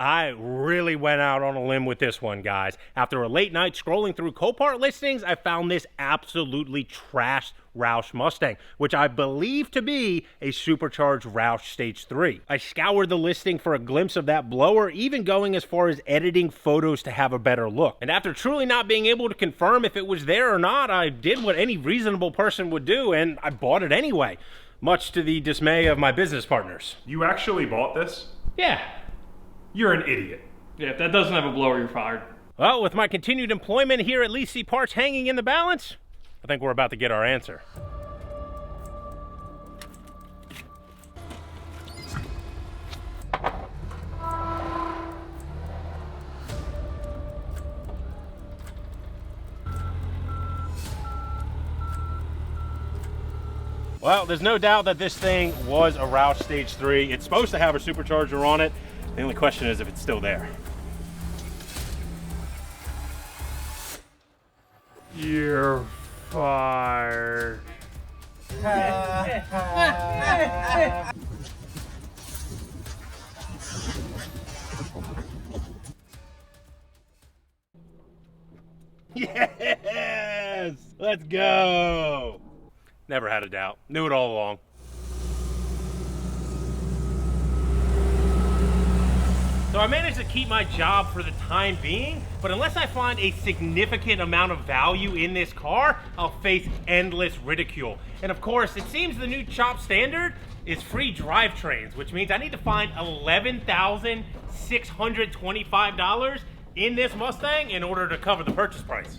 I really went out on a limb with this one, guys. After a late night scrolling through Copart listings, I found this absolutely trashed Roush Mustang, which I believe to be a supercharged Roush Stage 3. I scoured the listing for a glimpse of that blower, even going as far as editing photos to have a better look. And after truly not being able to confirm if it was there or not, I did what any reasonable person would do, and I bought it anyway, much to the dismay of my business partners. You actually bought this? Yeah. You're an idiot. Yeah, if that doesn't have a blower, you're fired. Well, with my continued employment here at Lease C Parts hanging in the balance, I think we're about to get our answer. Well, there's no doubt that this thing was a Roush Stage 3. It's supposed to have a supercharger on it. The only question is if it's still there. You're fired. Yes! Let's go! Never had a doubt. Knew it all along. So I managed to keep my job for the time being, but unless I find a significant amount of value in this car, I'll face endless ridicule. And of course, it seems the new shop standard is free drivetrains, which means I need to find $11,625 in this Mustang in order to cover the purchase price.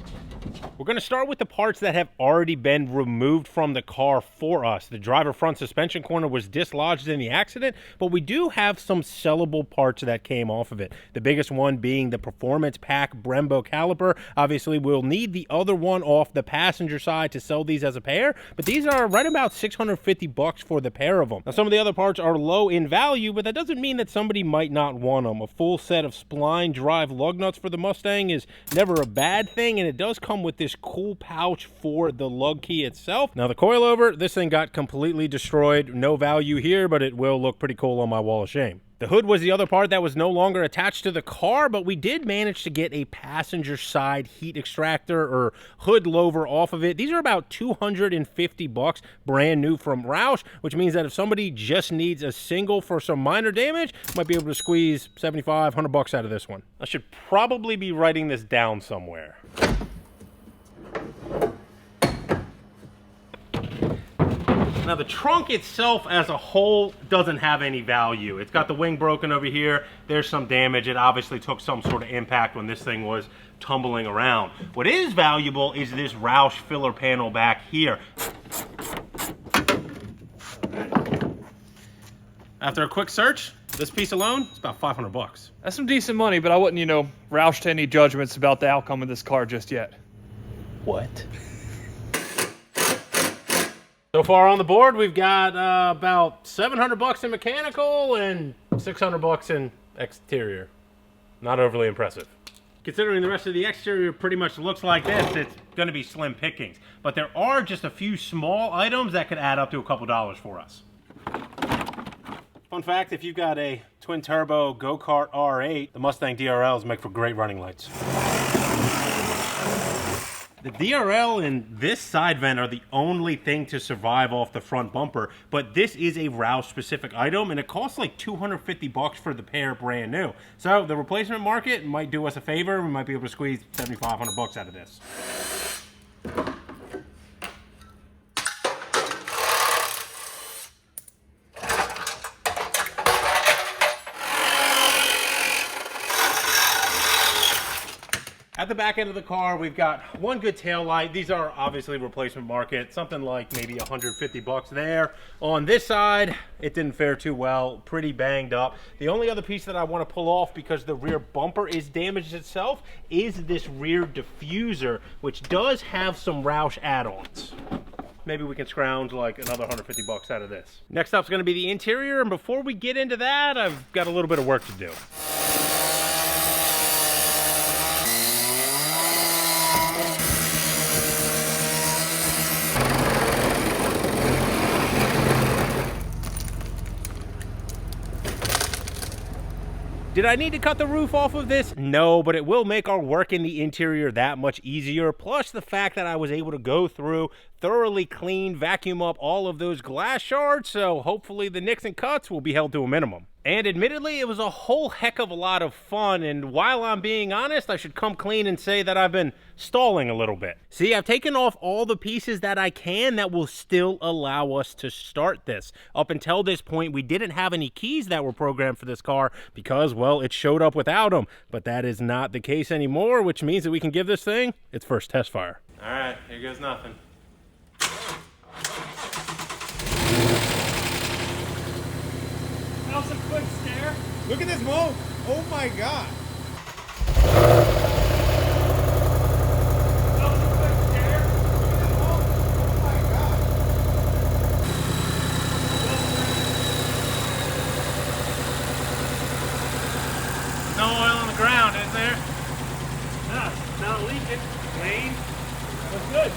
We're going to start with the parts that have already been removed from the car for us. The driver front suspension corner was dislodged in the accident, but we do have some sellable parts that came off of it. The biggest one being the Performance Pack Brembo caliper. Obviously, we'll need the other one off the passenger side to sell these as a pair, but these are right about $650 for the pair of them. Now, some of the other parts are low in value, but that doesn't mean that somebody might not want them. A full set of spline drive lug nuts for the Mustang is never a bad thing, and it does come with this cool pouch for the lug key itself. Now the coilover, this thing got completely destroyed. No value here, but it will look pretty cool on my wall of shame. The hood was the other part that was no longer attached to the car, but we did manage to get a passenger side heat extractor or hood lower off of it. These are about $250 brand new from Roush, which means that if somebody just needs a single for some minor damage, might be able to squeeze $75-100 out of this one. I should probably be writing this down somewhere. Now the trunk itself as a whole doesn't have any value. It's got the wing broken over here. There's some damage. It obviously took some sort of impact when this thing was tumbling around. What is valuable is this Roush filler panel back here. After a quick search, this piece alone is about $500. That's some decent money, but I wouldn't, Roush to any judgments about the outcome of this car just yet. What? So far on the board, we've got about $700 in mechanical and $600 in exterior. Not overly impressive. Considering the rest of the exterior pretty much looks like this, it's going to be slim pickings. But there are just a few small items that could add up to a couple dollars for us. Fun fact, if you've got a twin-turbo go-kart R8, the Mustang DRLs make for great running lights. The DRL and this side vent are the only thing to survive off the front bumper, but this is a Roush specific item and it costs like $250 for the pair brand new. So the replacement market might do us a favor. We might be able to squeeze $7,500 out of this. At the back end of the car, we've got one good tail light. These are obviously replacement market, something like maybe $150 there. On this side, it didn't fare too well, pretty banged up. The only other piece that I want to pull off because the rear bumper is damaged itself is this rear diffuser, which does have some Roush add-ons. Maybe we can scrounge like another $150 out of this. Next up is going to be the interior, and before we get into that, I've got a little bit of work to do. Did I need to cut the roof off of this? No, but it will make our work in the interior that much easier. Plus the fact that I was able to go through, thoroughly clean, vacuum up all of those glass shards, so hopefully the nicks and cuts will be held to a minimum. And admittedly, it was a whole heck of a lot of fun, and while I'm being honest, I should come clean and say that I've been stalling a little bit. See, I've taken off all the pieces that I can that will still allow us to start this. Up until this point, we didn't have any keys that were programmed for this car because, well, it showed up without them. But that is not the case anymore, which means that we can give this thing its first test fire. All right, here goes nothing. That was a quick stare. Look at this smoke. Oh my God. That was a quick stare. Oh my God. No oil on the ground, is there? Yeah, not leaking. Clean. Looks good.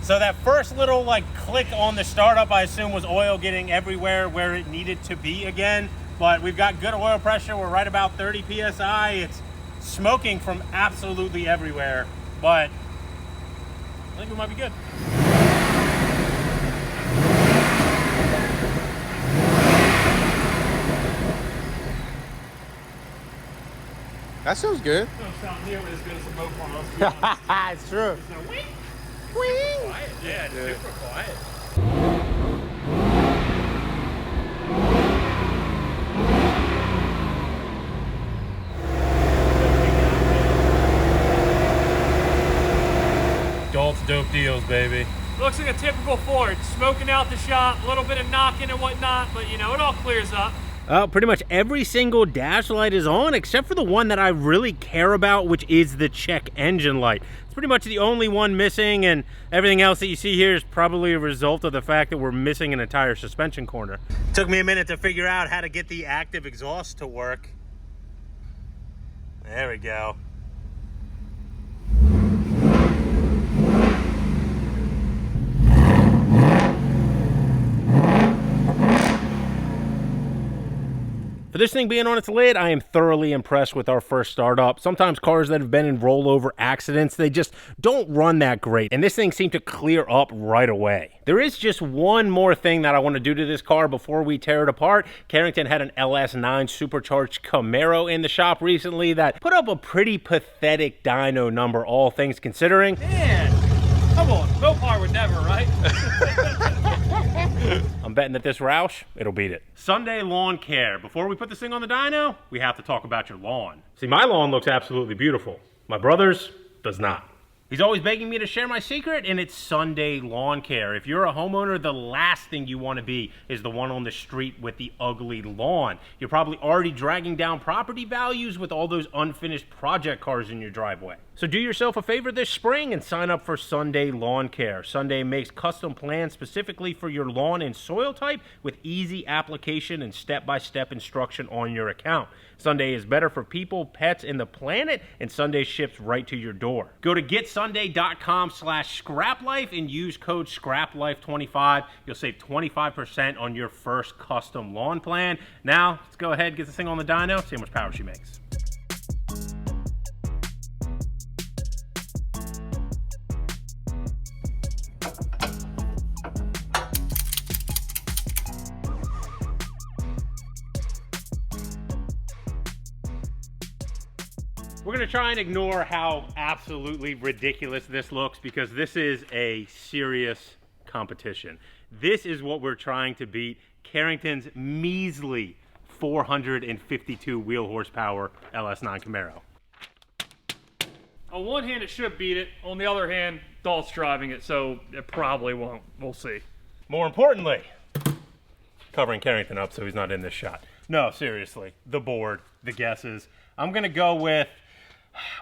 So that first little like click on the startup, I assume, was oil getting everywhere where it needed to be again. But we've got good oil pressure. We're right about 30 PSI. It's smoking from absolutely everywhere, but I think we might be good. That sounds good. Don't sound near as good as a motor car, let's be honest. It's true. So, wing. Quiet. Yeah, it's super quiet. Adults dope deals, baby. Looks like a typical Ford. Smoking out the shop, a little bit of knocking and whatnot, but you know, it all clears up. Pretty much every single dash light is on except for the one that I really care about, which is the check engine light. It's pretty much the only one missing, and everything else that you see here is probably a result of the fact that we're missing an entire suspension corner. It took me a minute to figure out how to get the active exhaust to work. There we go. For this thing being on its lid, I am thoroughly impressed with our first startup. Sometimes cars that have been in rollover accidents, they just don't run that great. And this thing seemed to clear up right away. There is just one more thing that I want to do to this car before we tear it apart. Carrington had an LS9 supercharged Camaro in the shop recently that put up a pretty pathetic dyno number, all things considering. Man, come on, Mopar would never, right? I'm betting that this Roush, it'll beat it. Sunday lawn care. Before we put this thing on the dyno, we have to talk about your lawn. See, my lawn looks absolutely beautiful. My brother's does not. He's always begging me to share my secret, and it's Sunday lawn care. If you're a homeowner, the last thing you want to be is the one on the street with the ugly lawn. You're probably already dragging down property values with all those unfinished project cars in your driveway. So do yourself a favor this spring and sign up for Sunday Lawn Care. Sunday makes custom plans specifically for your lawn and soil type with easy application and step-by-step instruction on your account. Sunday is better for people, pets, and the planet, and Sunday ships right to your door. Go to getsunday.com/ScrapLife and use code ScrapLife25. You'll save 25% on your first custom lawn plan. Now, let's go ahead, get this thing on the dyno, see how much power she makes. We're gonna try and ignore how absolutely ridiculous this looks because this is a serious competition. This is what we're trying to beat Carrington's measly 452 wheel horsepower LS9 Camaro. On one hand, it should beat it. On the other hand, Dalt's driving it, so it probably won't. We'll see. More importantly, covering Carrington up so he's not in this shot. No, seriously, the board, the guesses. I'm gonna go with,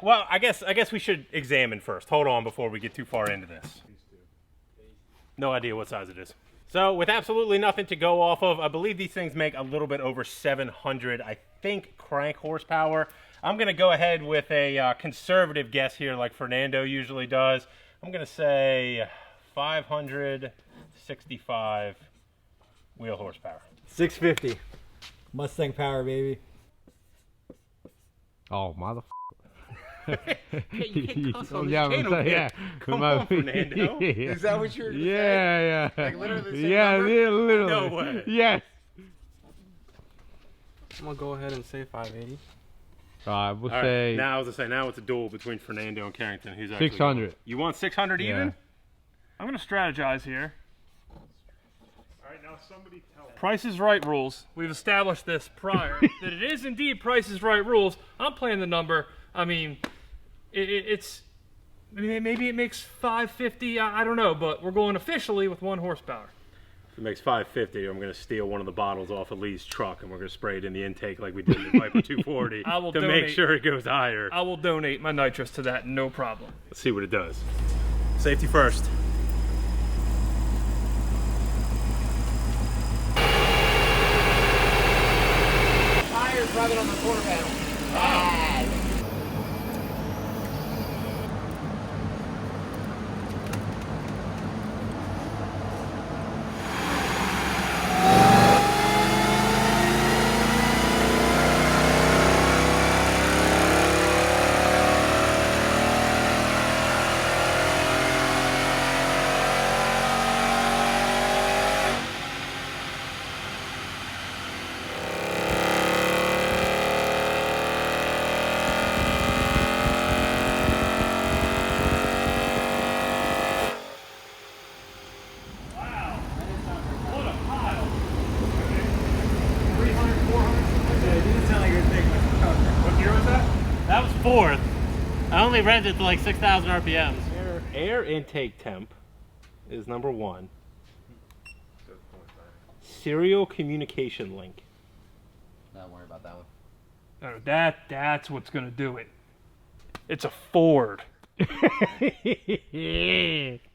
well, I guess we should examine first. Hold on before we get too far into this. No idea what size it is. So with absolutely nothing to go off of, I believe these things make a little bit over 700, I think, crank horsepower. I'm gonna go ahead with a conservative guess here like Fernando usually does. I'm gonna say 565 Wheel horsepower. 650. Mustang power, baby. Oh, mother. You can't cuss on this Yeah, channel, so, kid. yeah. Come on, Fernando. Is that what you're? Yeah, yeah. Like literally the same Yeah, number? yeah, literally. No way. Yes. I'm gonna go ahead and say 580. We'll All right, say now I was gonna say now it's a duel between Fernando and Carrington. Who's actually 600. going. You want 600 Yeah. even? I'm gonna strategize here. All right, now somebody tell me. Price is Right rules. We've established this prior that it is indeed Price is Right rules. I'm playing the number. I mean, it's maybe it makes 550. I don't know, but we're going officially with 1 horsepower. If it makes 550, I'm gonna steal one of the bottles off of Lee's truck and we're gonna spray it in the intake like we did in the Viper 240 I will to donate. make sure it goes higher. I will donate my nitrous to that, no problem. Let's see what it does. Safety first. Tires rubbing on the quarter panel. What a pile. 300, 400. It didn't sound like you were taking it. What year was that? That was 4th. I only read it to like 6,000 RPMs. Air intake temp is number 1. Serial communication link. Don't worry about that one. No, that's what's gonna do it. It's a Ford. I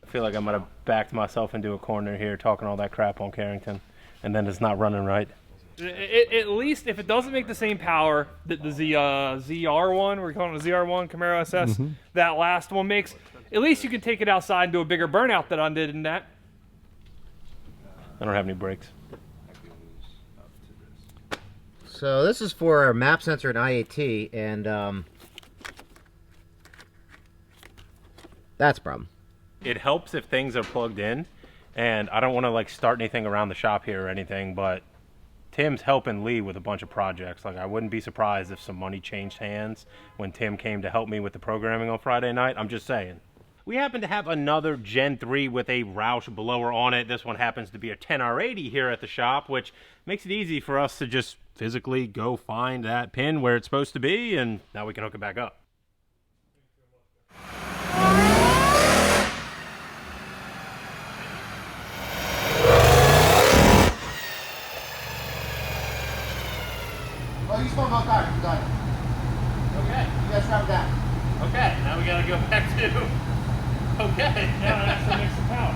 feel like I might have backed myself into a corner here talking all that crap on Carrington, and then it's not running right. At least if it doesn't make the same power that the ZR1, we're calling it a ZR1 Camaro SS, that last one makes, at least you can take it outside and do a bigger burnout than I did in that. I don't have any brakes. So this is for a map sensor and IAT, and that's a problem. It helps if things are plugged in, and I don't want to like start anything around the shop here or anything, but Tim's helping Lee with a bunch of projects. Like, I wouldn't be surprised if some money changed hands when Tim came to help me with the programming on Friday night. I'm just saying. We happen to have another Gen 3 with a Roush blower on it. This one happens to be a 10R80 here at the shop, which makes it easy for us to just physically go find that pin where it's supposed to be, and now we can hook it back up. Oh, you spun both tires. Done. Okay. You guys drop it down. Okay. Now we gotta go back to. Okay. Now it actually makes the power.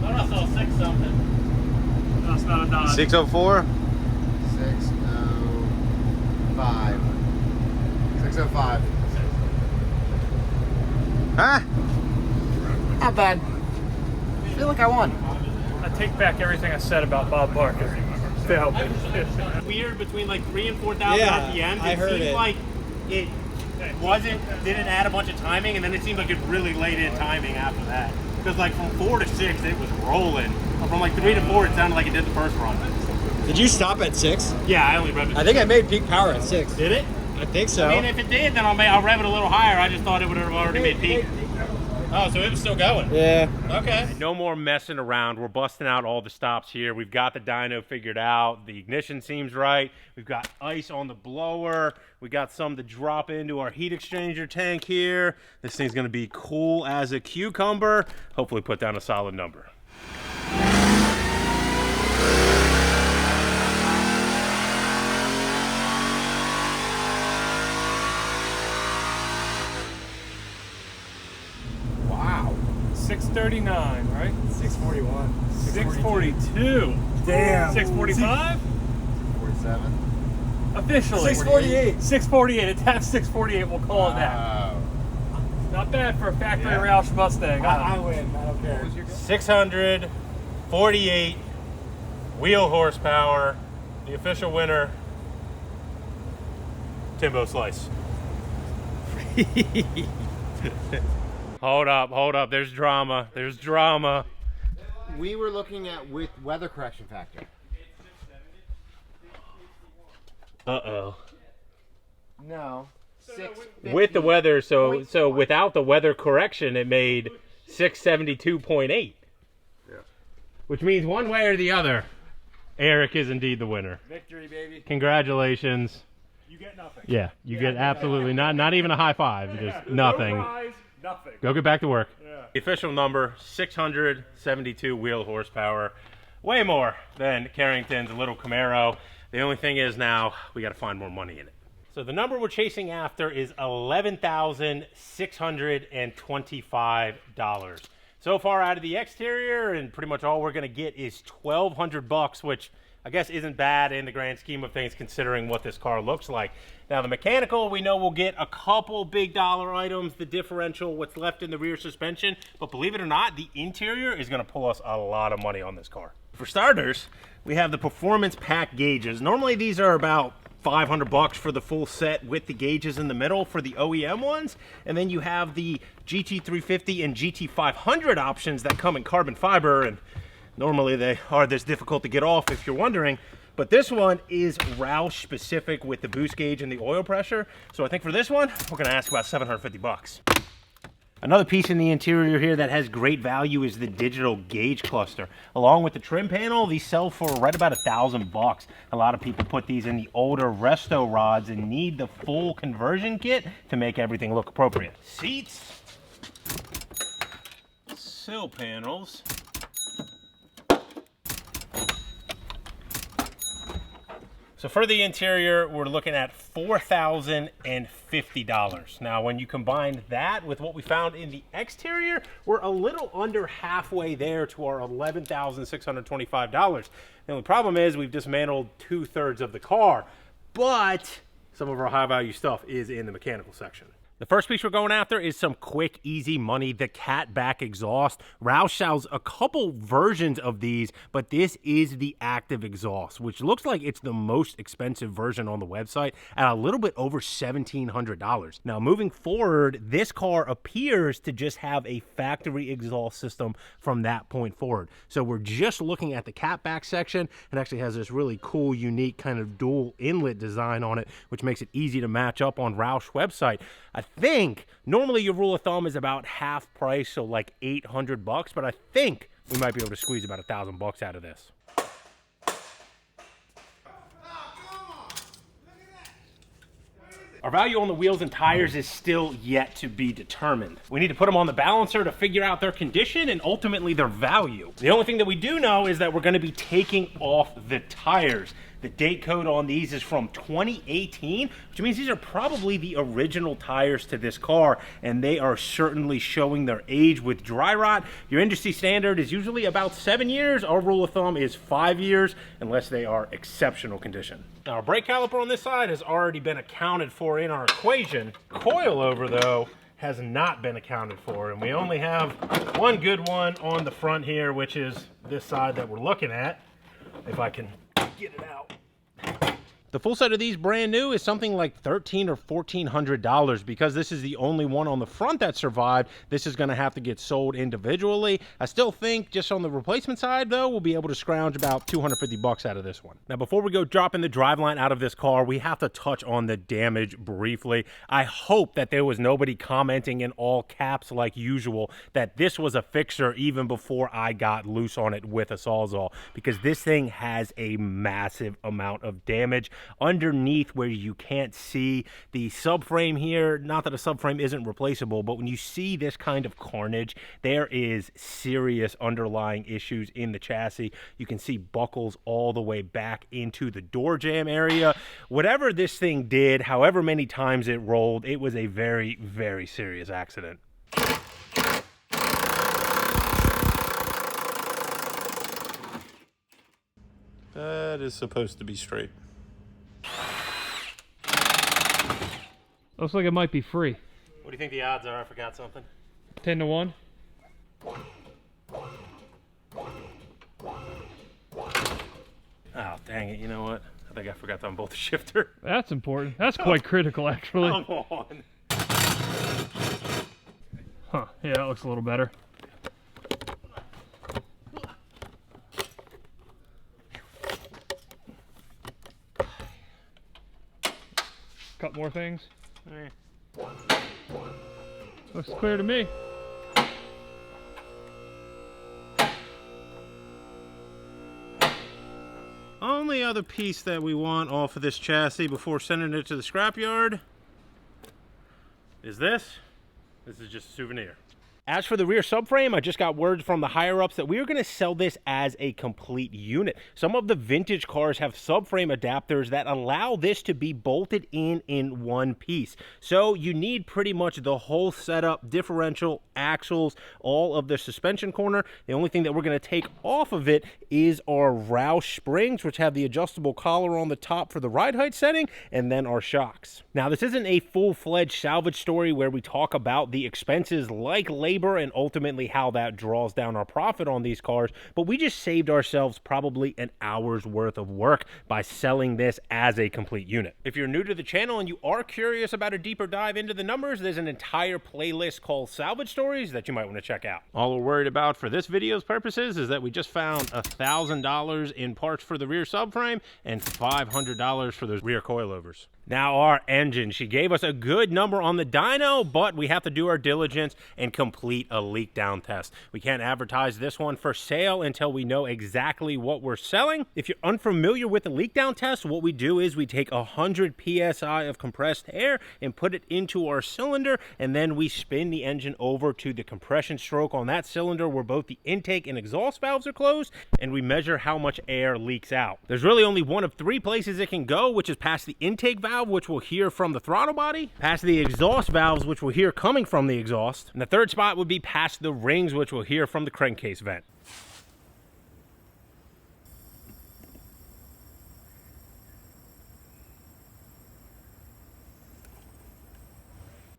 I saw 6 something. No, it's not a Dodge. 604. 605. 605. Huh? Not bad. I feel like I won. I take back everything I said about Bob Barker. Failed me. Weird between like 3,000 and 4,000 Yeah, RPMs. I heard seemed it. like it didn't add a bunch of timing, and then it seemed like it really laid in timing after that. Because like from 4 to 6, it was rolling. But from like 3 to 4, it sounded like it did the first run. Did you stop at 6? Yeah, I only revved it. I think I made peak power at 6. Did it? I think so. I mean, if it did, then I'll rev it a little higher. I just thought it would have already made peak. Oh, so it was still going. Yeah. Okay. No more messing around. We're busting out all the stops here. We've got the dyno figured out. The ignition seems right. We've got ice on the blower. We got some to drop into our heat exchanger tank here. This thing's going to be cool as a cucumber. Hopefully put down a solid number. $6 639, right? 641. 642. Damn. 645? 47. Officially. 648. 648. It's half 648. We'll call it that. Not bad for a factory Roush Mustang. I win. I don't care. 648 wheel horsepower. The official winner, Timbo Slice. Hold up. There's drama. We were looking at with weather correction factor. Uh-oh. No. With the weather, so without the weather correction, it made 672.8. Yeah. Which means one way or the other, Eric is indeed the winner. Victory, baby. Congratulations. You get nothing. Yeah, you get absolutely not even a high five, just nothing. No prize, nothing. Go get back to work. Yeah. The official number, 672 wheel horsepower. Way more than Carrington's little Camaro. The only thing is now we got to find more money in it. So the number we're chasing after is $11,625. So far out of the exterior, and pretty much all we're going to get is $1,200, which I guess isn't bad in the grand scheme of things considering what this car looks like. Now the mechanical, we know we'll get a couple big dollar items, the differential, what's left in the rear suspension, but believe it or not, the interior is going to pull us a lot of money on this car. For starters, we have the performance pack gauges. Normally these are about $500 for the full set with the gauges in the middle for the OEM ones, and then you have the GT350 and GT500 options that come in carbon fiber, and normally they are this difficult to get off if you're wondering, but this one is Roush specific with the boost gauge and the oil pressure. So I think for this one, we're gonna ask about $750. Another piece in the interior here that has great value is the digital gauge cluster. Along with the trim panel, these sell for right about $1,000. A lot of people put these in the older resto rods and need the full conversion kit to make everything look appropriate. Seats, sill panels, so for the interior, we're looking at $4,050. Now, when you combine that with what we found in the exterior, we're a little under halfway there to our $11,625. The only problem is we've dismantled 2/3 of the car, but some of our high value stuff is in the mechanical section. The first piece we're going after is some quick, easy money, the catback exhaust. Roush sells a couple versions of these, but this is the active exhaust, which looks like it's the most expensive version on the website at a little bit over $1,700. Now, moving forward, this car appears to just have a factory exhaust system from that point forward. So we're just looking at the catback section. It actually has this really cool, unique kind of dual inlet design on it, which makes it easy to match up on Roush website. I think normally your rule of thumb is about half price, so like $800, but I think we might be able to squeeze about $1,000 out of this. Our value on the wheels and tires is still yet to be determined. We need to put them on the balancer to figure out their condition and ultimately their value. The only thing that we do know is that we're going to be taking off the tires. The date code on these is from 2018, which means these are probably the original tires to this car, and they are certainly showing their age with dry rot. Your industry standard is usually about 7 years. Our rule of thumb is 5 years, unless they are exceptional condition. Now, our brake caliper on this side has already been accounted for in our equation. Coilover, though, has not been accounted for, and we only have one good one on the front here, which is this side that we're looking at. If I can get it out. The full set of these brand new is something like $1,300 or $1,400. Because this is the only one on the front that survived, this is going to have to get sold individually. I still think just on the replacement side, though, we'll be able to scrounge about $250 out of this one. Now, before we go dropping the driveline out of this car, we have to touch on the damage briefly. I hope that there was nobody commenting in all caps like usual that this was a fixer even before I got loose on it with a Sawzall, because this thing has a massive amount of damage underneath where you can't see the subframe here. Not that a subframe isn't replaceable, but when you see this kind of carnage, there is serious underlying issues in the chassis. You can see buckles all the way back into the door jamb area. Whatever this thing did, however many times it rolled, it was a very, very serious accident. That is supposed to be straight. Looks like it might be free. What do you think the odds are? I forgot something. 10 to 1. Oh, dang it. You know what? I think I forgot to unbolt the shifter. That's important. That's quite critical, actually. Come on. Huh. Yeah, that looks a little better. Couple more things. Looks clear to me. Only other piece that we want off of this chassis before sending it to the scrapyard is this. This is just a souvenir. As for the rear subframe, I just got word from the higher-ups that we are going to sell this as a complete unit. Some of the vintage cars have subframe adapters that allow this to be bolted in one piece. So you need pretty much the whole setup, differential, axles, all of the suspension corner. The only thing that we're going to take off of it is our Roush springs, which have the adjustable collar on the top for the ride height setting, and then our shocks. Now, this isn't a full-fledged salvage story where we talk about the expenses like labor and ultimately how that draws down our profit on these cars, but we just saved ourselves probably an hour's worth of work by selling this as a complete unit. If you're new to the channel and you are curious about a deeper dive into the numbers, there's an entire playlist called Salvage Stories that you might want to check out. All we're worried about for this video's purposes is that we just found $1,000 in parts for the rear subframe and $500 for those rear coilovers. Now our engine, she gave us a good number on the dyno, but we have to do our diligence and complete a leak down test. We can't advertise this one for sale until we know exactly what we're selling. If you're unfamiliar with the leak down test, what we do is we take 100 PSI of compressed air and put it into our cylinder, and then we spin the engine over to the compression stroke on that cylinder where both the intake and exhaust valves are closed, and we measure how much air leaks out. There's really only one of three places it can go, which is past the intake valve, which we'll hear from the throttle body, past the exhaust valves, which we'll hear coming from the exhaust, and the third spot would be past the rings, which we'll hear from the crankcase vent.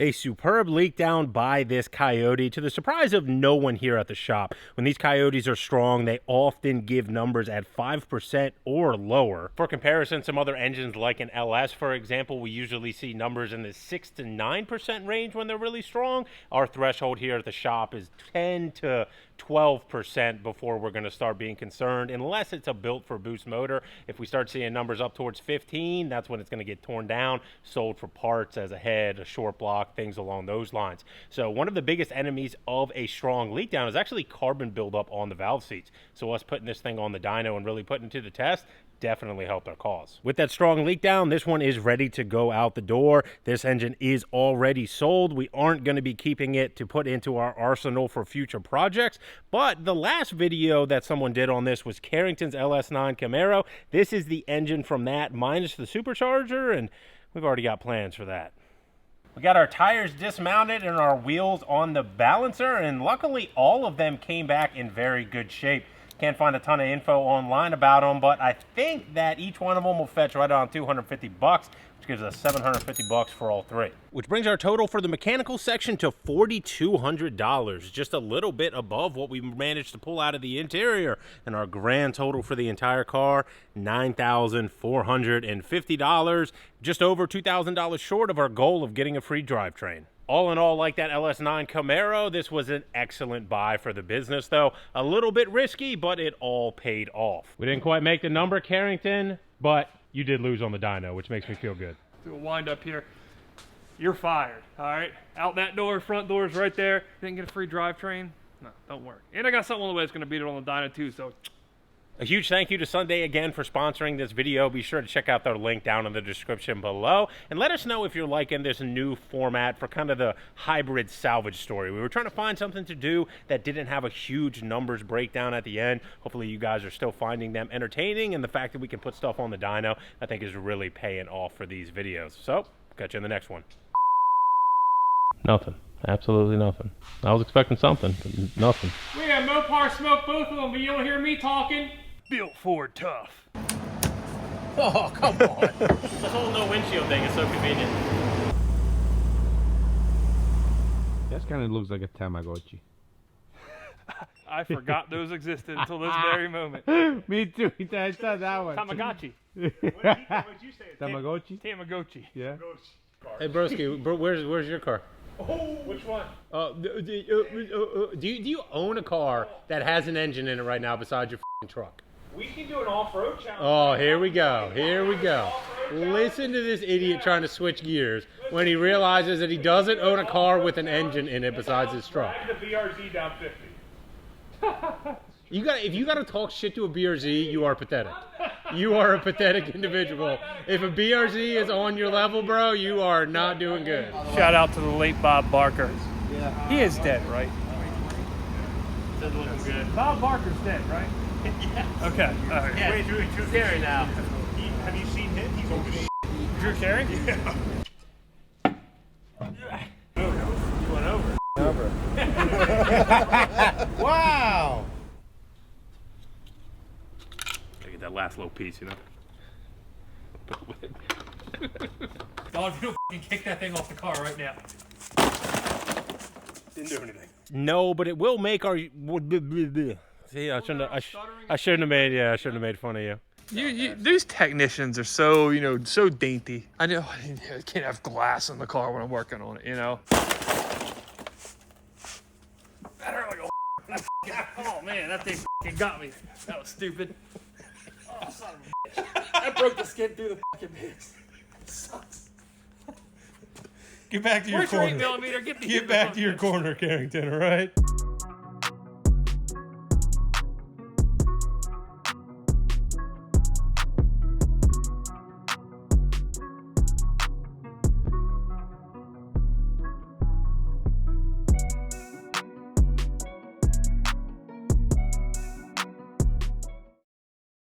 A superb leak down by this Coyote, to the surprise of no one here at the shop. When these Coyotes are strong, they often give numbers at 5% or lower. For comparison, some other engines like an LS, for example, we usually see numbers in the 6 to 9% range when they're really strong. Our threshold here at the shop is 10 to 12% before we're going to start being concerned, unless it's a built for boost motor. If we start seeing numbers up towards 15, that's when it's going to get torn down, sold for parts as a head, a short block, things along those lines. So one of the biggest enemies of a strong leak down is actually carbon buildup on the valve seats. So us putting this thing on the dyno and really putting it to the test definitely helped our cause. With that strong leak down, this one is ready to go out the door. This engine is already sold. We aren't going to be keeping it to put into our arsenal for future projects, but the last video that someone did on this was Carrington's LS9 Camaro. This is the engine from that minus the supercharger, and we've already got plans for that. We got our tires dismounted and our wheels on the balancer, and luckily all of them came back in very good shape. Can't find a ton of info online about them, but I think that each one of them will fetch right around 250 bucks, which gives us 750 bucks for all three. Which brings our total for the mechanical section to $4,200, just a little bit above what we managed to pull out of the interior. And our grand total for the entire car, $9,450, just over $2,000 short of our goal of getting a free drivetrain. All in all, like that LS9 Camaro, this was an excellent buy for the business, though. A little bit risky, but it all paid off. We didn't quite make the number, Carrington, but you did lose on the dyno, which makes me feel good. Do a wind up here. You're fired, all right? Out that door, front door's right there. Didn't get a free drivetrain? No, don't work. And I got something on the way that's going to beat it on the dyno, too, so... A huge thank you to Sunday again for sponsoring this video. Be sure to check out their link down in the description below. And let us know if you're liking this new format for kind of the hybrid salvage story. We were trying to find something to do that didn't have a huge numbers breakdown at the end. Hopefully you guys are still finding them entertaining. And the fact that we can put stuff on the dyno, I think is really paying off for these videos. So, catch you in the next one. Nothing. Absolutely nothing. I was expecting something, but nothing. We got Mopar smoke both of them, but you don't hear me talking. Built Ford tough. Oh, come on. This whole no windshield thing is so convenient. That kind of looks like a Tamagotchi. I forgot those existed until this very moment. Me too. I saw that one. Tamagotchi. What'd you say? Tamagotchi? Tamagotchi. Yeah. Hey, broski, where's your car? Which one? Do you own a car that has an engine in it right now besides your f***ing truck? We can do an off-road challenge. Oh, here we go. Here we go. Listen to this idiot trying to switch gears when he realizes that he doesn't own a car with an engine in it besides his truck. Drag the BRZ down 50. If you gotta talk shit to a BRZ, you are pathetic. You are a pathetic individual. If a BRZ is on your level, bro, you are not doing good. Shout out to the late Bob Barker. Yeah. He is dead, right? Doesn't look good. Bob Barker's dead, right? Yeah. Okay. All right. Yeah. Wait, Drew Carey now. Have you seen him? He's old as shit. Drew Carey? Yeah. You went over. Wow. Gotta get that last little piece, you know? Don, if you don't f***ing kick that thing off the car right now. Didn't do anything. No, but it will make our... See, I shouldn't have made fun of you. These technicians are so, so dainty. I know I can't have glass in the car when I'm working on it, you know? That hurt like a oh man, that thing f***ing got me. That was stupid. Oh, son of a bitch. That broke the skin through the f***ing base. Sucks. Get back to your Where's your corner. 8mm? Get Get back to your corner, Carrington, all right?